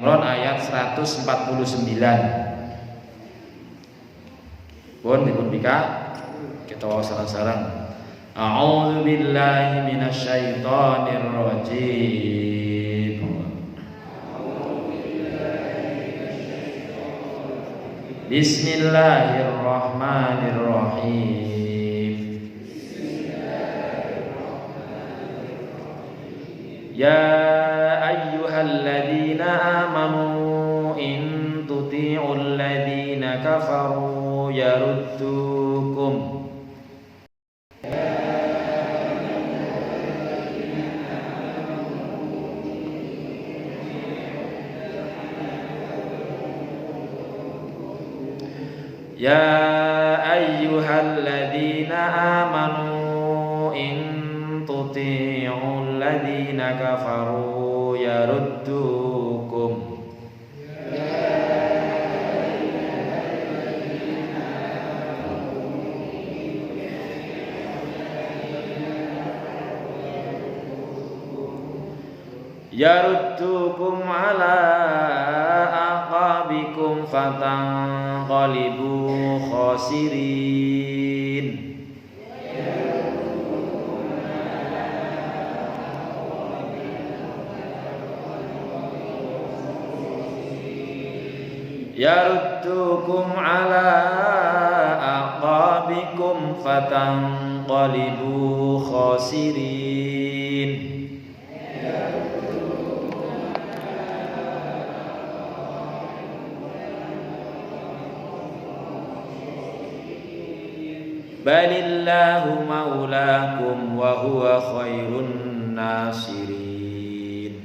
Imran ayat 149. Pun dipun bika kita waos sareng-sareng. A'udzu billahi minasyaitonir rajim. Bismillahirrahmanirrahim. Ya ayyuhalladzina amanu in tuti'ul ladzina kafaru yaruddukum Ya ayyuhalladzina amanu in tuti'ul ladzina kafaru yaruddukum yaruddukum ala aqabikum fatanqalibu khasirin. Yaruddukum ala aqabikum fatanqalibu khasirin. Balillahu maulakum wa huwa khairun nasirin.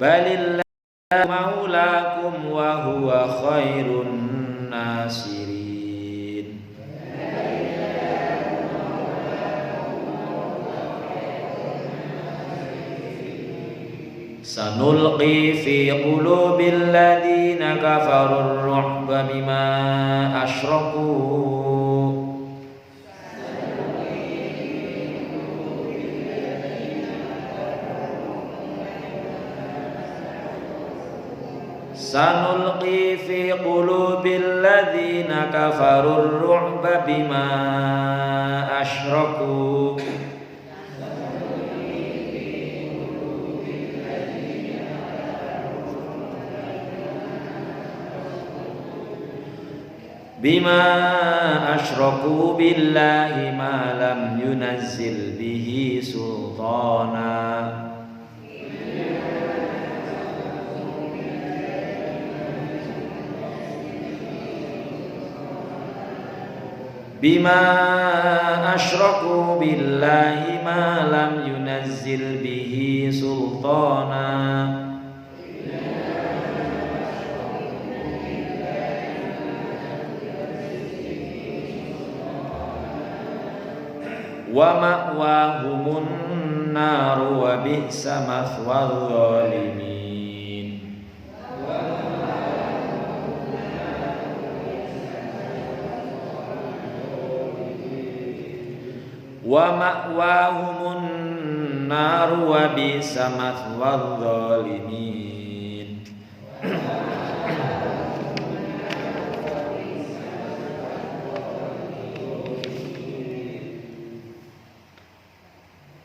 Balillahu maulakum wa huwa khairun nasirin. Sanulqi fi qulubil ladzina kafarur ru'ba bima asyraku Sanulqi fi qulubil ladzina kafarur ru'ba bima asyraku bima asyraku billahi ma lam yunazzil bihi sultana bima asyraku billahi ma lam yunazzil bihi sultana wa ma'wahumun nar wa bi'sa mathwal zalimin. Wa ma'wahumun nar wa bi'sa mathwal zalimin.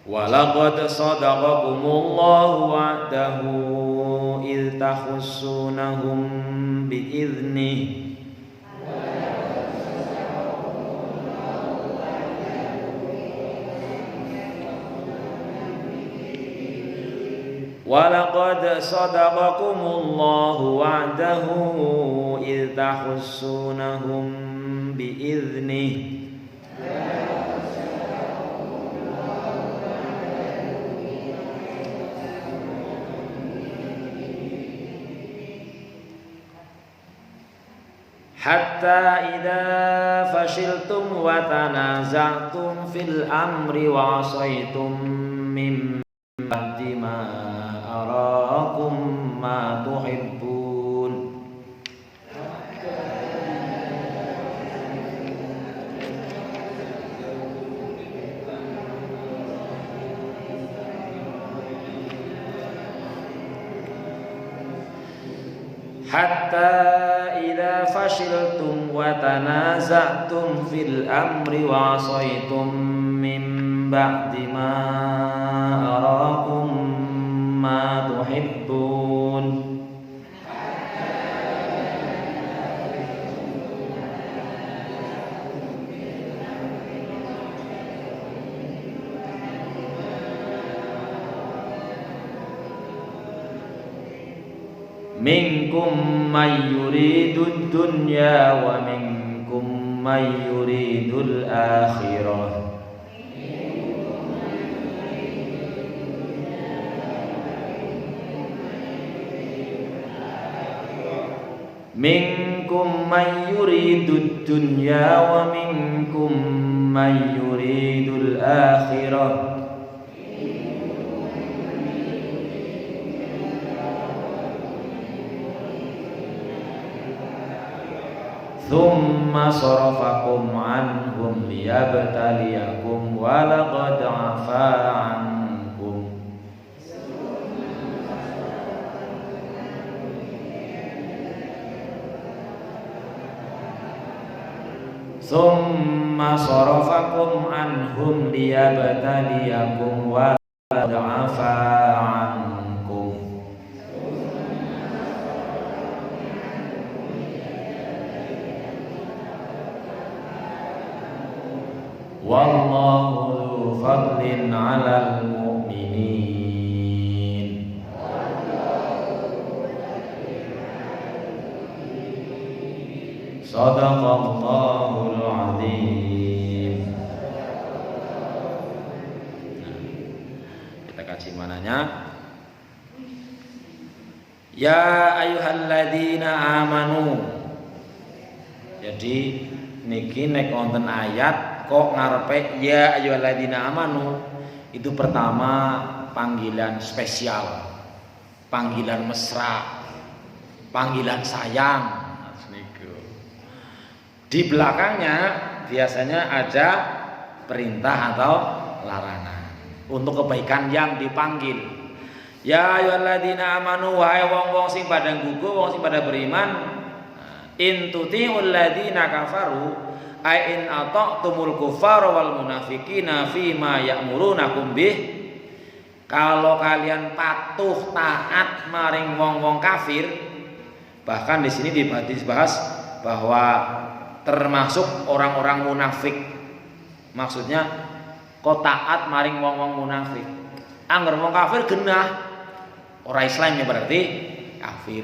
Walaqad sadaqakumullahu wa'dahu idh takhussunahum bi'idhnihi Walaqad sadaqakumullahu wa'dahu idh takhussunahum bi'idhnihi hatta idza fashiltum wa tanaza'tum fil amri wa 'asaytum min ba'di ma arakum ma tuhibbun hatta idza fashiltum wa tanaza'tum fil amri wa 'asaytum min ba'di ma arakum ma tuhibbun. Minkum may yuridud dunya wa minkum may yuridul akhirah. Minkum may yuridud dunya wa minkum may yuridul akhirah. Thumma sarafakum anhum liyabtaliyakum wa laqad afa ankum. Thumma sarafakum anhum liyabtaliyakum wa laqad afa ankum. Wallahu dzu fadlin 'alal mu'minin. Shadaqallahul 'adzim. Kita kaji mananya. Ya ayyuhalladzina amanu. Jadi niki nek wonten ayat kok ngarepe ya ayyuhalladzina amanu, itu pertama panggilan spesial, panggilan mesra, panggilan sayang. Di belakangnya biasanya ada perintah atau larangan untuk kebaikan yang dipanggil. Ya ayyuhalladzina amanu, wahai wong-wong sing padha gugu, wong sing padha beriman, in tuti'ul ladzina kafaru ai in ata'tumul kuffara wal munafiqina fima ya'murunakum bih. Kalau kalian patuh taat maring wong-wong kafir, bahkan di sini dibahas bahwa termasuk orang-orang munafik. Maksudnya kok taat maring wong-wong munafik. Angger wong kafir genah, orang Islam ya berarti kafir.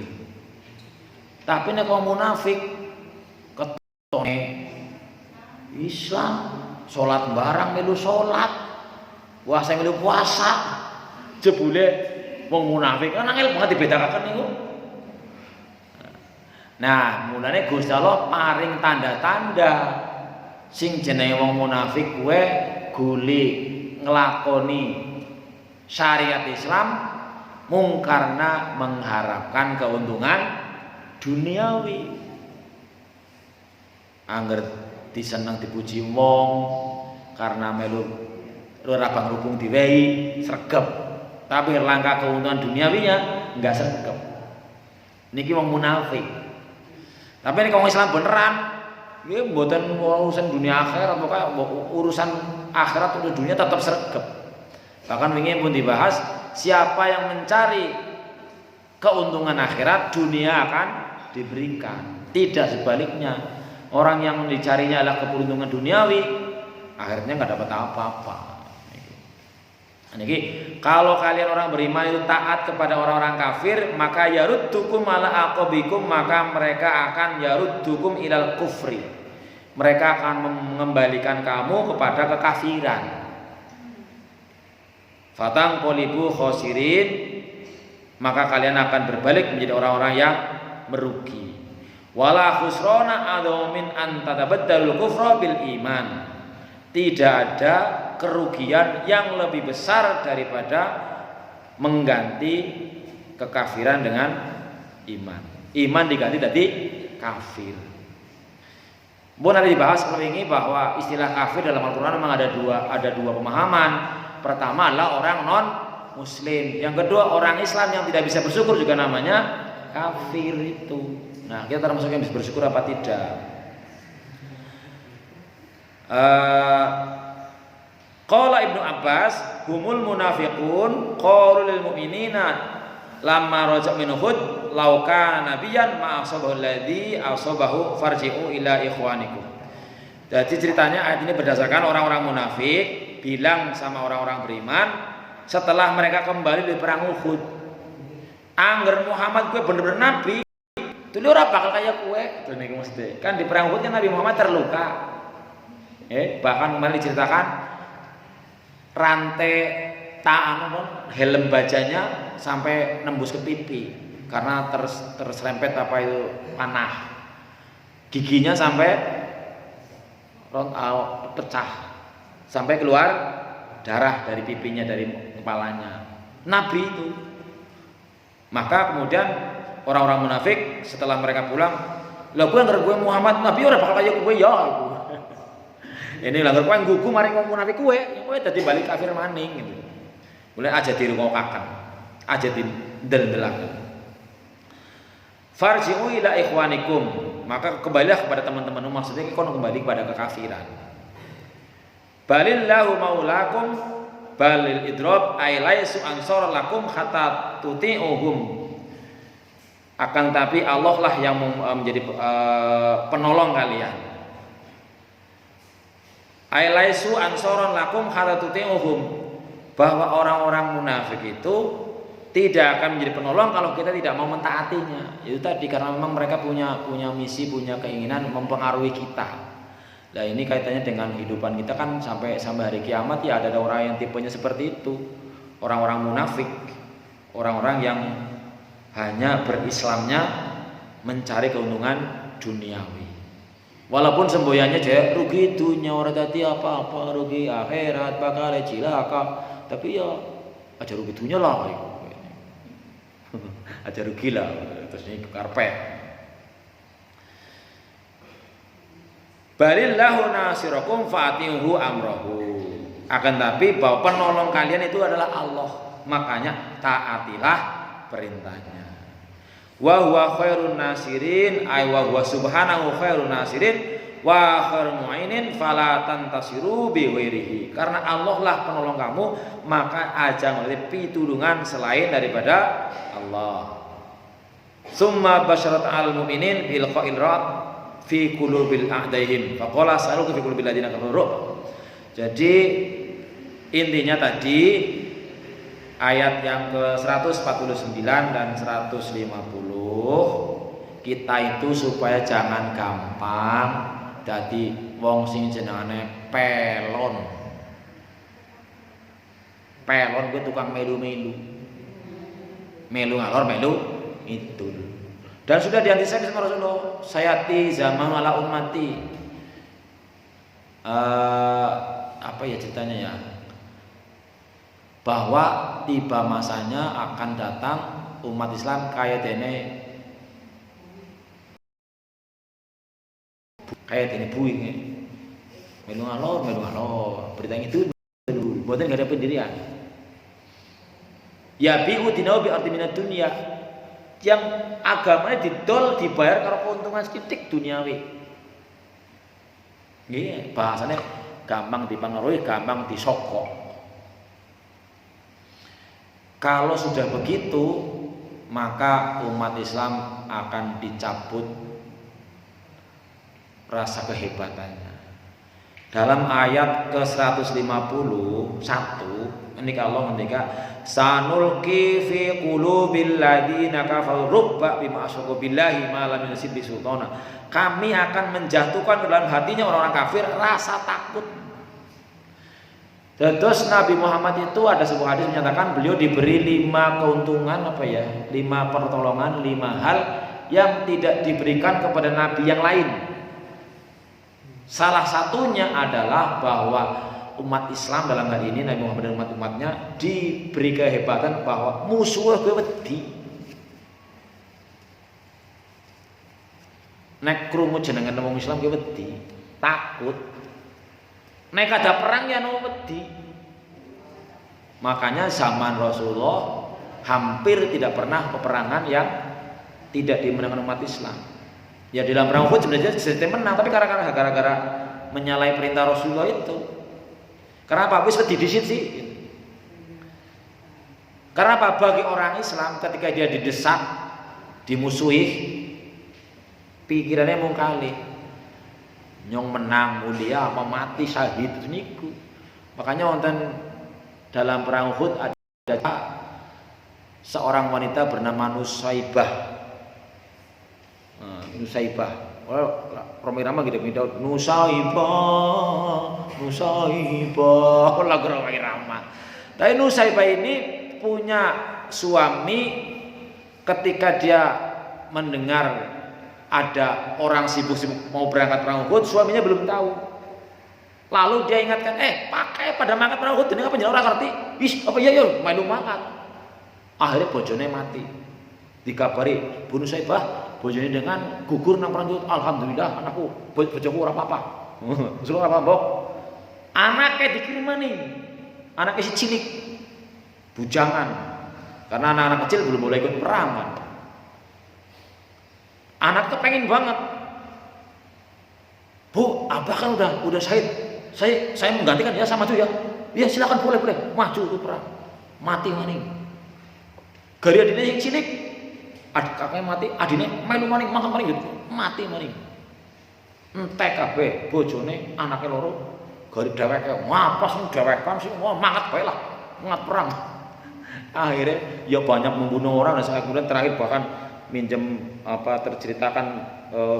Tapi nek wong munafik ketone Islam, sholat barang melu sholat, puasa melu puasa, jebule wong munafik kan angel banget dibedakaken niku. Nah, mulane Gusti Allah paring tanda-tanda sing jenenge wong munafik kuwe guli nglakoni syariat Islam mung karena mengharapkan keuntungan duniawi. Angger diseneng dipuji wong karena melu rabang rubung diwehi sregep, tapi langkah keuntungan duniawinya enggak sregep. Niki wong munafik. Tapi nek wong Islam beneran nggih mboten urusan dunia akhirat, pokoknya urusan akhirat atau dunia tetap sregep. Bahkan wingi pun dibahas, siapa yang mencari keuntungan akhirat, dunia akan diberikan. Tidak sebaliknya. Orang yang dicarinya adalah keberuntungan duniawi, akhirnya nggak dapat apa-apa. Niki, kalau kalian orang beriman itu taat kepada orang-orang kafir, maka yaruddukum ala aqabikum, maka mereka akan yaruddukum ilal kufri. Mereka akan mengembalikan kamu kepada kekafiran. Fatang qolibu khosirin, maka kalian akan berbalik menjadi orang-orang yang merugi. Wala khusrona adzmin an tatabaddalul kufra bil iman. Tidak ada kerugian yang lebih besar daripada mengganti kekafiran dengan iman. Iman diganti tadi kafir. Bon ada dibahas kalau ini bahwa istilah kafir dalam Al-Qur'an memang ada dua pemahaman. Pertama adalah orang non muslim. Yang kedua orang Islam yang tidak bisa bersyukur juga namanya kafir itu. Nah, kita termasuk yang bisa bersyukur apa tidak? Qala Ibnu Abbas, humul munafiqun qalu lil mu'minina lamma raja' min Uhud law kana nabiyyan ma asabahu alladhi asabahu farji'u ila ikhwanikum. Jadi ceritanya ayat ini berdasarkan orang-orang munafik bilang sama orang-orang beriman setelah mereka kembali dari perang Uhud, angger Muhammad gue bener-bener nabi, tuh ora bakal kayak gue. Tuh nih mesti kan di perang Uhud kan Nabi Muhammad terluka. Bahkan kemarin diceritakan rantai helm bajanya sampai nembus ke pipi karena terserempet apa itu panah, giginya sampai pecah sampai keluar darah dari pipinya, dari kepalanya. Nabi itu. Maka kemudian orang-orang munafik setelah mereka pulang, lah gue Muhammad Nabi ora bakal kaya gue ya. Ini langgar kowe nggugu mari ngomong munafik kowe dadi balik kafir maning gitu. Mulai aja dirungokaken, aja didel-delaken. Farji'u ila ikhwanikum, maka kembalilah kepada teman-temanmu, maksudnya kono kembali kepada kekafiran. Balillahu maulakum balil idrob ay laisu ansor lakum hatta tuti'uhum. Akan tapi Allah lah yang menjadi penolong kalian. Ailaisu ansoron lakum halatuti'uhum, bahwa orang-orang munafik itu tidak akan menjadi penolong kalau kita tidak mau mentaatinya. Itu tadi karena memang mereka punya misi, punya keinginan mempengaruhi kita. Nah ini kaitannya dengan kehidupan kita kan sampai hari kiamat ya ada orang yang tipenya seperti itu. Orang-orang munafik, orang-orang yang hanya berislamnya mencari keuntungan duniawi. Walaupun semboyannya aja rugi dunia orang tadi apa-apa, rugi akhirat bakal cilaka, tapi ya aja rugi dunia lah, aja rugi lah, terus ini karpet. Balillahu nasirakum fa'atihu amrahu. Akan tapi bahwa penolong kalian itu adalah Allah, makanya taatilah perintahnya. Wa huwa khairun nasirin ay wa huwa subhanahu khairun nasirin wa khairul mu'inin fala tantasiru bi ghairihi. Karena Allah lah penolong kamu, maka aja ngelihat pitulungan selain daripada Allah. Summa basyarat al mu'minin bil qail rad fi qulubil a'daihim faqala saluku fi qulubil ladina kafaru. Jadi intinya tadi ayat yang ke-149 dan 150 kita itu supaya jangan gampang dadi wong sing jenengane pelon. Pelon kuwi tukang melu-melu. Melu ngalor melu itu. Dan sudah diantisipasi sama Rasulullah, sayati zaman ala ummati. Apa ya ceritanya ya? Bahwa tiba masanya akan datang umat Islam kayak dene buing melu ngalor berita itu buatan nggak ada pendirian ya bi'u dinau bi arti minat dunia, yang agamanya didol dibayar karo keuntungan sedikit duniawi. Nggih bahasanya gampang dipengaruhi, gampang disokok. Kalau sudah begitu, maka umat Islam akan dicabut rasa kehebatannya. Dalam ayat ke-151 ini kalau ketika sanulqi fi qulubil ladina kafaru rubba bima asyraku billahi ma lam yunzil bi sultana. Kami akan menjatuhkan ke dalam hatinya orang-orang kafir rasa takut. Terus Nabi Muhammad itu ada sebuah hadis menyatakan beliau diberi 5 keuntungan 5 pertolongan, 5 hal yang tidak diberikan kepada nabi yang lain. Salah satunya adalah bahwa umat Islam dalam hal ini Nabi Muhammad dan umat-umatnya diberi kehebatan bahwa musuh gue wedi. Nek krungu jenengan wong Islam gue wedi, takut. Nek ada perang ya no wedi. Makanya zaman Rasulullah hampir tidak pernah peperangan yang tidak dimenangkan umat Islam. Ya di dalam perang Uhud sebenarnya sistem menang, tapi gara-gara menyalahi perintah Rasulullah itu. Karena apa? Wis didisit sih. Karena apa? Bagi orang Islam ketika dia didesak, dimusuhi, pikirannya mau kali nyong menang mulia apa mati syahid niku. Makanya wonten dalam perang Uhud ada seorang wanita bernama Nusaibah. Nusaibah. Rama gitu Nusaibah lagu Rama. Tapi Nusaibah ini punya suami ketika dia mendengar ada orang sibuk-sibuk mau berangkat perang Uhud, suaminya belum tahu. Lalu dia ingatkan, pakai pada mangkat perang Uhud, ini apa orang ngerti? Apa ya main mangkat. Akhirnya bojone mati. Dikabari, Bu Nusaibah, bojone dengan gugur nang perang Uhud. Alhamdulillah anakku, bojoku ora apa-apa. Ora apa-apa. Anaknya dikirim nih. Anaknya si cilik. Bujangan. Karena anak-anak kecil belum boleh ikut perang kan. Anak tuh pengen banget. Bu, abah kan udah syahid. Saya menggantikan ya sama tuh ya. Ya silakan boleh maju ke perang. Mati maning. Gari adine yang cilik. Adik kakaknya mati, adine melu maning mangkat maning gitu. Mati maning. Entek kabeh bojone anake loro gari dheweke. Mapas dhewekan sih mangkat bae lah. Mangkat perang. Akhirnya ya banyak membunuh orang dan sampai kemudian terakhir bahkan minjem terceritakan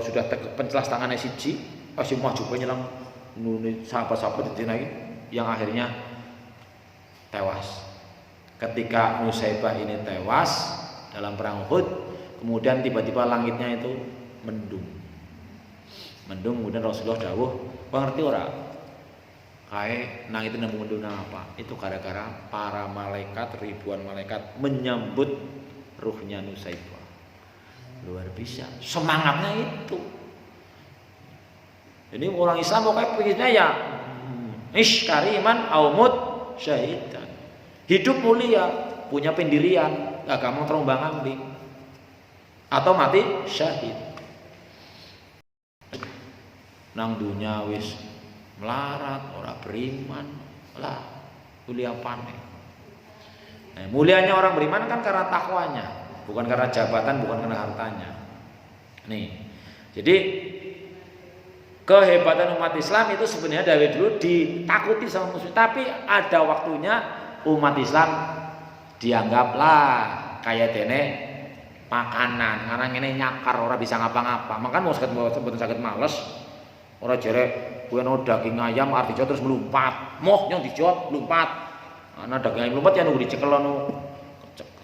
sudah pencelas tangannya siji masih maju penyelang sahabat-sahabat di sini yang akhirnya tewas. Ketika Nusaibah ini tewas dalam perang Uhud, kemudian tiba-tiba langitnya itu mendung kemudian Rasulullah dawuh, ngerti ora? Kae nang itu nang mendung apa? Itu gara-gara para malaikat, ribuan malaikat menyambut ruhnya Nusaibah. Luar biasa, semangatnya itu. Ini orang Islam pokoknya pikirnya ya kariman aumut syahidan. Hidup mulia, punya pendirian, gak gampang terombang-ambing. Atau mati syahid. Nang dunia wis melarat, orang beriman lah, mulia panen. Mulianya orang beriman kan karena takwanya, bukan karena jabatan, bukan karena hartanya. Nih, jadi kehebatan umat Islam itu sebenarnya dari dulu ditakuti sama musuh, tapi ada waktunya umat Islam dianggaplah kayak dene makanan, karena ini nyakar orang bisa ngapa-ngapa. Makanya mau sakit males, orang jerek kue no daging ayam artijo terus melompat, yang dijawab melompat. Nah daging ayam melompat ya nunggu dicekel no,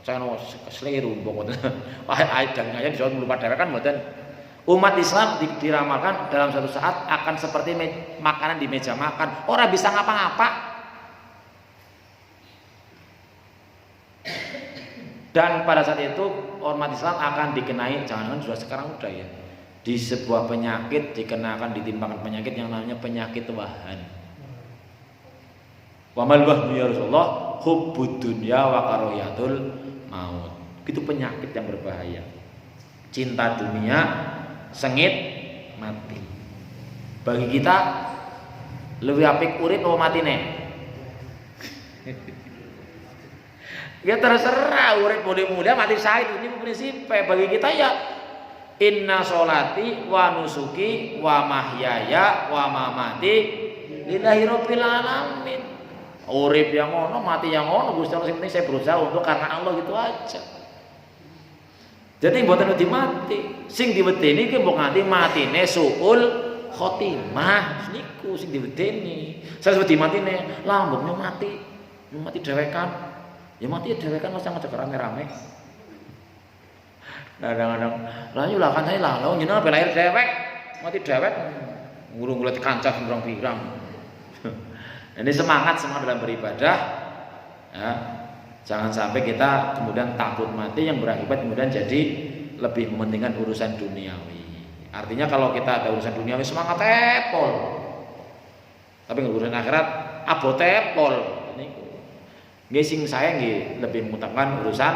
kecano seliru pokoknya. Daging ayam dijawab melompat dewek kan mboten. Umat Islam diramalkan dalam suatu saat akan seperti makanan di meja makan, orang bisa ngapa-ngapa. Dan pada saat itu umat Islam akan dikenai, jangan-jangan sudah sekarang udah ya, di sebuah penyakit dikenakan ditimpakan penyakit yang namanya penyakit wahan. Wa mal wahnu ya Rasulullah hubbud dunya wa karahiyatul maut. Itu penyakit yang berbahaya. Cinta dunia, sengit mati. Bagi kita lebih apik urip apa matine? Ya terserah urip mulia-mulia mati syahid, ini prinsip bagi kita ya. Inna sholati wa nusuki wa mahyaya wa mamati lillahi rabbil alamin. Urip yang ngono, mati yang ngono, Gusti Allah, sing penting saya berusaha untuk karena Allah gitu aja. Jadi mboten wedi mati, sing diwedeni ki mbok nganti matine suul khotimah niku sing diwedeni. Saya wedi matine, lah mbok mati dhewekan. Ya mati dhewekan masa ngajak rame-rame. Kadang-kadang lah yo lah kan saya lah jenengan ben lahir dewek, mati dewek ngurung-ngurung kancah pirang-pirang. Ini semangat dalam beribadah ya. Jangan sampai kita kemudian takut mati yang berakibat kemudian jadi lebih mementingkan urusan duniawi. Artinya kalau kita ada urusan duniawi semangat tepol, tapi urusan akhirat abot tepol. Nggih sing saya nggih lebih mengutamakan urusan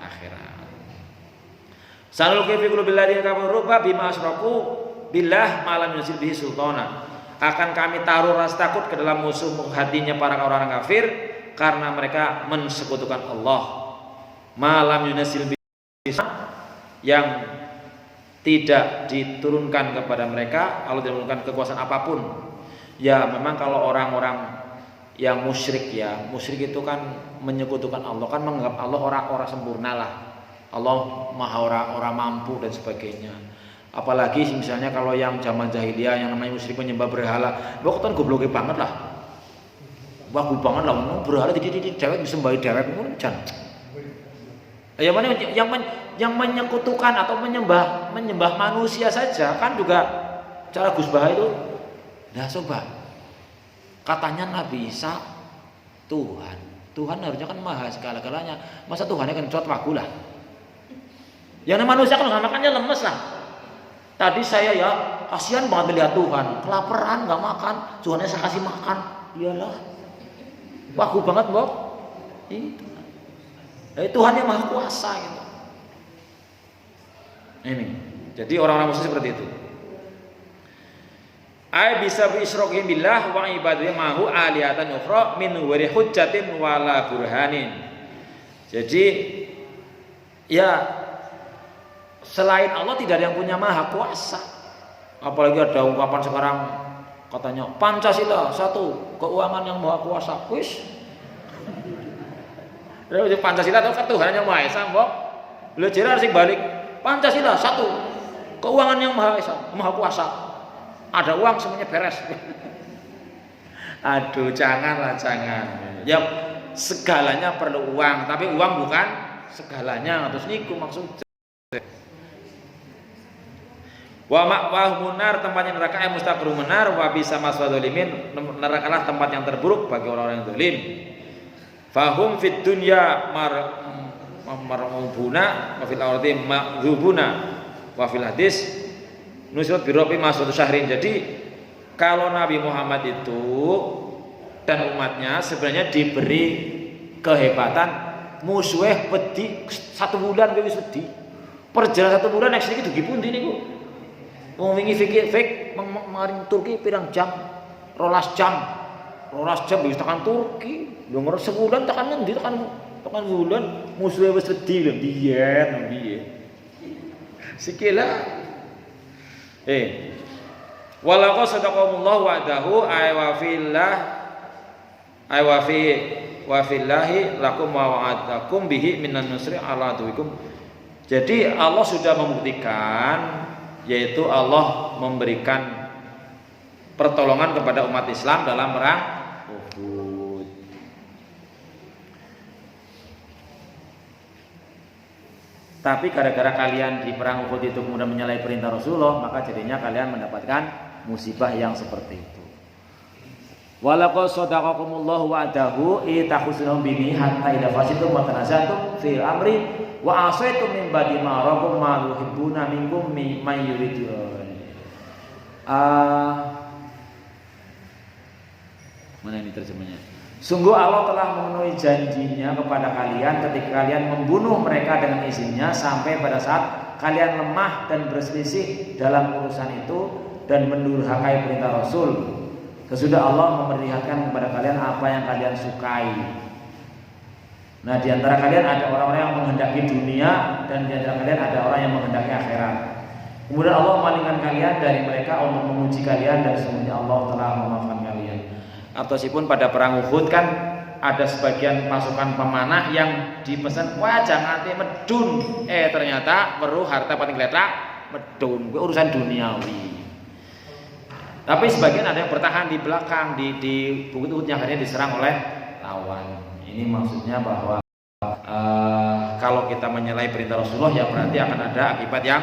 akhirat. Sanulqi fi qulubil ladzina kafaru bima asyraku billah ma lam yunzil bihi sultana. Akan kami taruh rasa takut ke dalam musuh hatinya para orang kafir karena mereka mensekutukan Allah. Ma lam yunzil bihi yang tidak diturunkan kepada mereka, Allah tidak menurunkan kekuasaan apapun. Ya memang kalau orang-orang yang musyrik ya, musyrik itu kan menyekutukan Allah, kan menganggap Allah orang sempurna lah. Allah maha orang mampu dan sebagainya. Apalagi misalnya kalau yang zaman jahiliyah yang namanya musyrik menyembah berhala, wah kan goblok banget lah. Wah banget lah, berhala titik-titik dewek disembahi dewek ngono jan. Ya mana yang menyekutukan atau menyembah manusia saja kan juga cara Gus Bah itu. Nah coba katanya Nabi Isa Tuhan harusnya kan maha segala-galanya. Masa Tuhannya kan cot wagu lah. Yang namanya manusia kan nggak makannya lemes lah. Tadi saya ya kasihan banget melihat Tuhan kelaparan nggak makan, Tuhannya saya kasih makan, iyalah wagu banget Bob. Itu Tuhan yang maha kuasa gitu. Ini jadi orang-orang musyrik seperti itu. Ai bisa bi isyraqihim billah wa ibadati ma'hu alihatan ukhra min ghairi hujjatin wala burhanin. Jadi ya selain Allah tidak ada yang punya maha kuasa. Apalagi ada ungkapan sekarang katanya Pancasila satu, keuangan yang maha kuasa. Wis. Pancasila itu kan Tuhan yang maha esa, mbok. Belajar harus balik. Pancasila satu, keuangan yang maha esa, maha kuasa. Ada uang semuanya beres. Aduh, janganlah, jangan. Ya segalanya perlu uang, tapi uang bukan segalanya. Terus niku maksudnya. Wa ma'wahum nar, tempatnya neraka yang mustaqarrun benar, wa bisa maswadolimin, nerakalah tempat yang terburuk bagi orang-orang yang zalim. Fahum fid dunya marmubuna wa fil ardi ma'dzubuna wa fil hadis nusrat birobi masud syahrin. Jadi kalau Nabi Muhammad itu dan umatnya sebenarnya diberi kehebatan musuhnya wedi 1 bulan wis wedi. Perjalanan 1 bulan nek sedikit dugi pundi niku. Wong wingi fik maring Turki pirang jam? 12 jam. 12 jam wis tekan Turki. Lho ngero sebulan tekan ngendi tekan bulan musuhe wis wedi lho piye. Sikila walaqad sadaqallahu wa'dahu wa fillahi lakum wa wa'adakum bihi minan nusri ala aduwikum. Jadi Allah sudah membuktikan, yaitu Allah memberikan pertolongan kepada umat Islam dalam perang Uhud. Tapi gara-gara kalian di perang Uhud itu kemudian menyalahi perintah Rasulullah, maka jadinya kalian mendapatkan musibah yang seperti itu. Walaqad sadaqakumullahu wa'dahu itahusnahum bihi hatta idza fasitum wa tanazatum fil amri wa asaitum min ba'di ma rakum ma yuhibbuna minkum may yuridun. Mana ini terjemahnya? Sungguh Allah telah memenuhi janjinya kepada kalian ketika kalian membunuh mereka dengan izinnya sampai pada saat kalian lemah dan berselisih dalam urusan itu dan mendurhakai perintah Rasul. Sesudah Allah memperlihatkan kepada kalian apa yang kalian sukai. Nah, di antara kalian ada orang-orang yang menghendaki dunia dan di antara kalian ada orang yang menghendaki akhirat. Kemudian Allah memalingkan kalian dari mereka untuk menguji kalian dan sesungguhnya Allah telah memaafkan kalian. Ataupun pada perang Uhud kan ada sebagian pasukan pemanah yang dipesan, wah jangan nanti medun. Ternyata perlu harta paling geletak medun, urusan duniawi. Tapi sebagian ada yang bertahan di belakang di bukit Uhud yang akhirnya diserang oleh lawan. Ini maksudnya bahwa kalau kita menyalahi perintah Rasulullah ya berarti akan ada akibat yang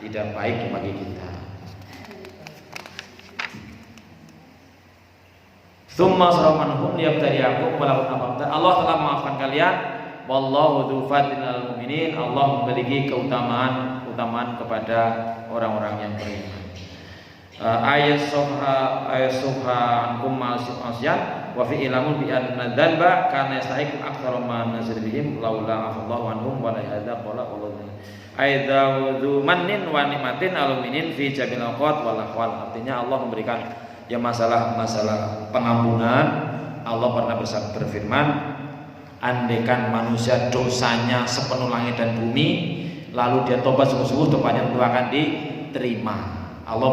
tidak baik bagi kita. Tsumma sarafanhum liyabtaliyakum walakum dan Allah telah memaafkan kalian. Wallahu dzul fadlil 'alal mu'minin. Allah memiliki keutamaan kepada orang-orang yang beriman. Ayat soha ankum masyan wa fi ilamun bi anna dzanba kana yastahiqu aktsara ma nazir bihim laula afallahu anhum wa la hadza qala Allah aidza mannin wa nikmatin aluminin fi jabil awqat wal ahwal. Artinya Allah memberikan ya masalah pengampunan. Allah pernah berfirman, andaikan manusia dosanya sepenuh langit dan bumi lalu dia tobat sungguh-sungguh, tobatnya tentu akan diterima. Allah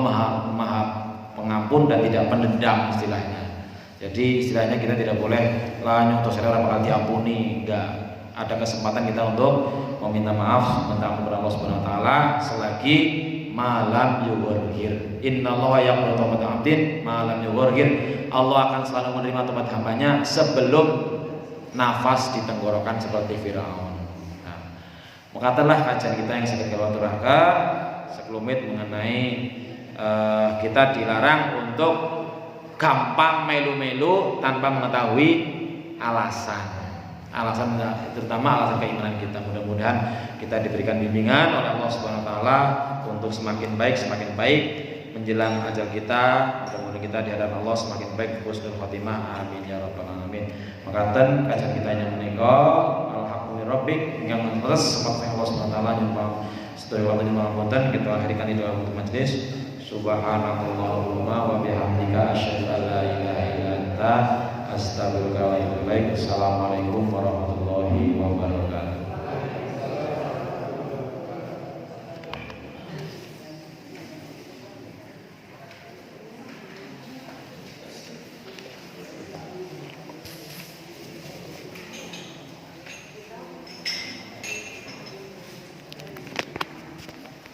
maha pengampun dan tidak pendendam istilahnya. Jadi istilahnya kita tidak boleh lah nyontoh orang bakal diampuni, enggak. Ada kesempatan kita untuk meminta maaf, minta ampun kepada Allah Subhanahu wa taala selagi malam yughfir. Innallaha yaqbalu taubatal 'abdin malam yughfir. Allah akan selalu menerima tobat hambanya sebelum nafas di tenggorokan seperti Firaun. Nah, makatalah kajian kita yang sedikit rangka sekelumit mengenai kita dilarang untuk gampang melu-melu tanpa mengetahui alasan terutama alasan keimanan kita. Mudah-mudahan kita diberikan bimbingan oleh Allah Subhanahu wa taala untuk semakin baik menjelang ajal kita. Mudah-mudahan kita di hadapan Allah semakin baik, husnul khotimah, amin ya rabbal alamin. Makaten kajian kita yang menika alhamdulillah rabbik ingkang terus semoga Allah Subhanahu wa taala nyumpang sedaya wonten pangapunten kita akhirkan di dalam majelis. Subhanallahumma wa bihamdika asyhadu an la ilaha illa anta astaghfiruka wa atubu ilaik. Assalamualaikum warahmatullahi wabarakatuh.